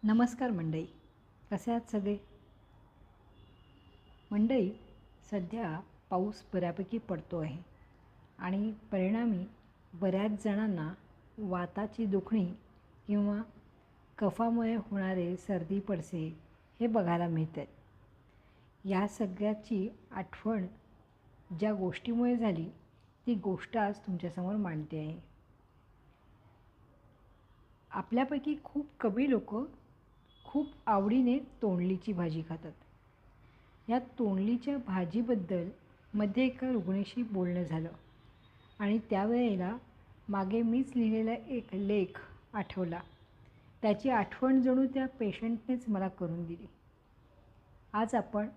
नमस्कार मंडळी, कसे आहात सगळे? मंडळी, सध्या पाऊस बऱ्यापैकी पडतो आहे आणि परिणामी बऱ्याच जणांना वाताची दुखणी किंवा कफामुळे होणारे सर्दी पडसे हे बघायला मिळतात. या सगळ्याची आठवण ज्या गोष्टीमुळे झाली ती गोष्ट आज तुमच्यासमोर मांडते आहे. आपल्यापैकी खूप कमी लोक खूप आवडीने तोंडलीची भाजी खातात. या तोंडलीच्या भाजीबद्दल मध्ये एका रुग्णाशी बोलणं झालं आणि त्यावेळेला मागे मीच लिहिलेला एक लेख आठवला. त्याची आठवण जणू त्या पेशंटनेच मला करून दिली. आज आपण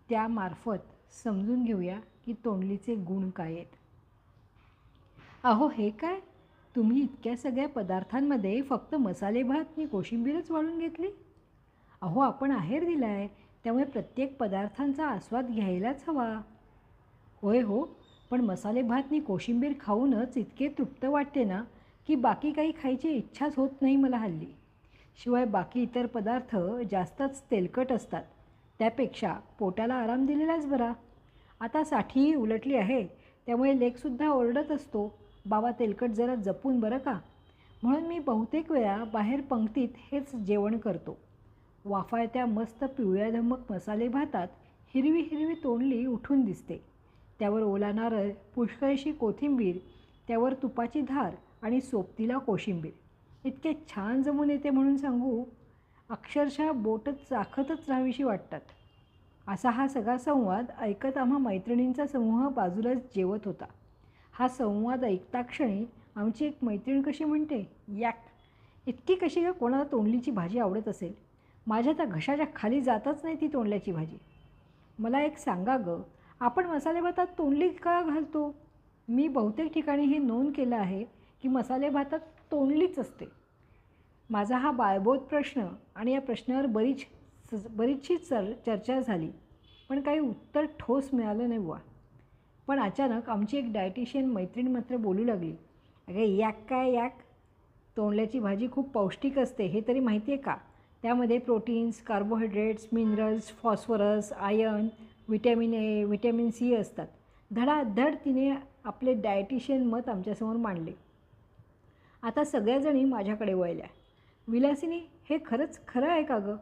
त्यामार्फत समजून घेऊया की तोंडलीचे गुण काय आहेत. अहो, हे काय, तुम्ही इतक्या सगळ्या पदार्थांमध्ये फक्त मसाले भात आणि कोशिंबीरच वाढून घेतली? अहो, आपण आहेर दिला आहे, त्यामुळे प्रत्येक पदार्थांचा आस्वाद घ्यायलाच हवा. होय हो, पण मसाले भात आणि कोशिंबीर खाऊनच इतके तृप्त वाटते ना की बाकी काही खायची इच्छाच होत नाही मला हल्ली. शिवाय बाकी इतर पदार्थ जास्तच तेलकट असतात. त्यापेक्षा पोटाला आराम दिलेलाच बरा. आता साठीही उलटली आहे, त्यामुळे लेकसुद्धा ओरडत असतो, बाबा तेलकट जरा जपून बरं का. म्हणून मी बहुतेक वेळा बाहेर पंक्तीत हेच जेवण करतो. वाफाळत्या मस्त पिवळ्या धमक मसाले भातात हिरवी हिरवी तोंडली उठून दिसते. त्यावर ओला नारळ, पुष्कळशी कोथिंबीर, त्यावर तुपाची धार आणि सोबतीला कोशिंबीर इतके छान जमून येते म्हणून सांगू, अक्षरशः बोटच चाखतच राहावीशी वाटतात. असा हा सगळा संवाद ऐकत आम्हा मैत्रिणींचा समूह बाजूलाच जेवत होता. हा संवाद ऐकता क्षणी आमची एक मैत्रीण कशी म्हणते, याक, इतकी कशी का कोणाला तोंडलीची भाजी आवडत असेल? माझ्या त्या घशाच्या खाली जातच नाही ती तोंडल्याची भाजी. मला एक सांगा गं, आपण मसाले भातात तोंडली का घालतो? मी बहुतेक ठिकाणी हे नोंद केलं आहे की मसाले भातात तोंडलीच असते. माझा हा बाळबोध प्रश्न आणि या प्रश्नावर बरीचशी चर्चा झाली, पण काही उत्तर ठोस मिळालं नाही बुवा. पण अचानक आमची एक डायटिशियन मैत्रीण मात्र बोलू लागली, अगे याक काय याक, तोंडल्याची भाजी खूप पौष्टिक असते हे तरी माहिती आहे का? त्यामध्ये proteins, carbohydrates, minerals, phosphorus, iron, vitamin A, vitamin C असतात. धडाधड तिने आपले डायटिशियन मत आमच्यासमोर मांडले. आता सगळ्याजणी माझ्याकडे वळल्या. विलासिनी, हे खरंच खरं आहे का गं?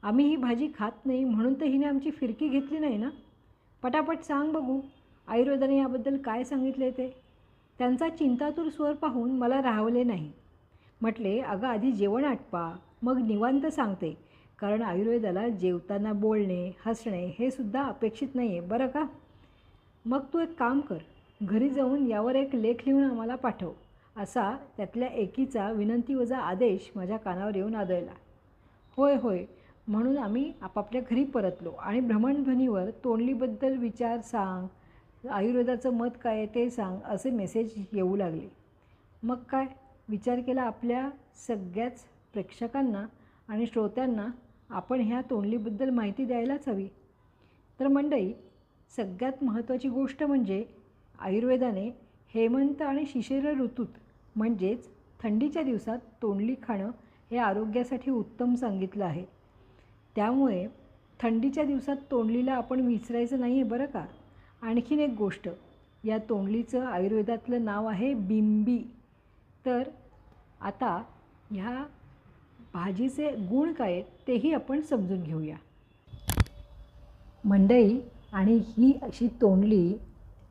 आम्ही ही भाजी खात नाही म्हणून तर हिने आमची फिरकी घेतली नाही ना? पटापट सांग बघू, आयुर्वेदाने याबद्दल काय सांगितले ते. त्यांचा चिंतातूर स्वर पाहून मला राहवले नाही. म्हटले, अगं आधी जेवण आटपा, मग निवांत सांगते, कारण आयुर्वेदाला जेवताना बोलणे, हसणे हे सुद्धा अपेक्षित नाही आहे बरं का. मग तू एक काम कर, घरी जाऊन यावर एक लेख लिहून आम्हाला पाठव, असा त्यातल्या एकीचा विनंतीवजा आदेश माझ्या कानावर येऊन आदळला. होय होय म्हणून आम्ही आपापल्या घरी परतलो आणि भ्रमणध्वनीवर तोंडलीबद्दल विचार सांग, आयुर्वेदाचं मत काय आहे ते सांग, असे मेसेज येऊ लागले. मग काय, विचार केला आपल्या सगळ्याच प्रेक्षकांना आणि श्रोत्यांना आपण ह्या तोंडलीबद्दल माहिती द्यायलाच हवी. तर मंडळी, सगळ्यात महत्त्वाची गोष्ट म्हणजे आयुर्वेदाने हेमंत आणि शिशिर ऋतूत म्हणजेच थंडीच्या दिवसात तोंडली खाणं हे आरोग्यासाठी उत्तम सांगितलं आहे. त्यामुळे थंडीच्या दिवसात तोंडलीला आपण विसरायचं नाही आहे बरं का. आणखीन एक गोष्ट, या तोंडलीचं आयुर्वेदातलं नाव आहे बिंबी. तर आता ह्या भाजीचे गुण काय आहेत तेही आपण समजून घेऊया मंडळी. आणि ही अशी तोंडली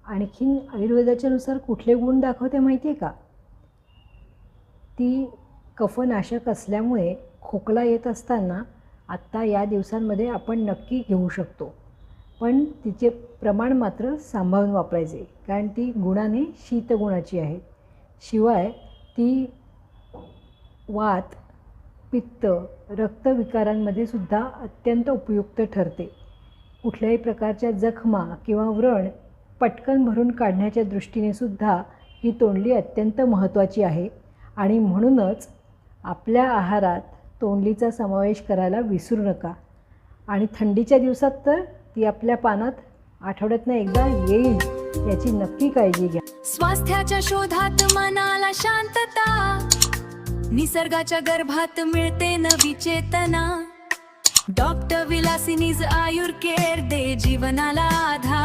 आणखीन आयुर्वेदाच्यानुसार कुठले गुण दाखवते माहिती आहे का? ती कफनाशक असल्यामुळे खोकला येत असताना आत्ता या दिवसांमध्ये आपण नक्की घेऊ शकतो, पण तिचे प्रमाण मात्र सांभाळून वापरायचे, कारण ती गुणाने शीतगुणाची आहे. शिवाय ती वात, पित्त, रक्तविकारांमध्ये सुद्धा अत्यंत उपयुक्त ठरते. कुठल्याही प्रकारच्या जखमा किंवा व्रण पटकन भरून काढण्याच्या दृष्टीने सुद्धा ही तोंडली अत्यंत महत्त्वाची आहे आणि म्हणूनच आपल्या आहारात तोंडलीचा समावेश करायला विसरू नका. आणि थंडीच्या दिवसात तर ती आपल्या पानात आठवड्यातनं एकदा येईल याची नक्की काळजी घ्या. स्वास्थ्याच्या शोधात मनाला शांतता, निसर्गाच्या गर्भात मिळते नवी चेतना. डॉक्टर विलासिनीज आयुर्केअर दे जीवनाला आधार.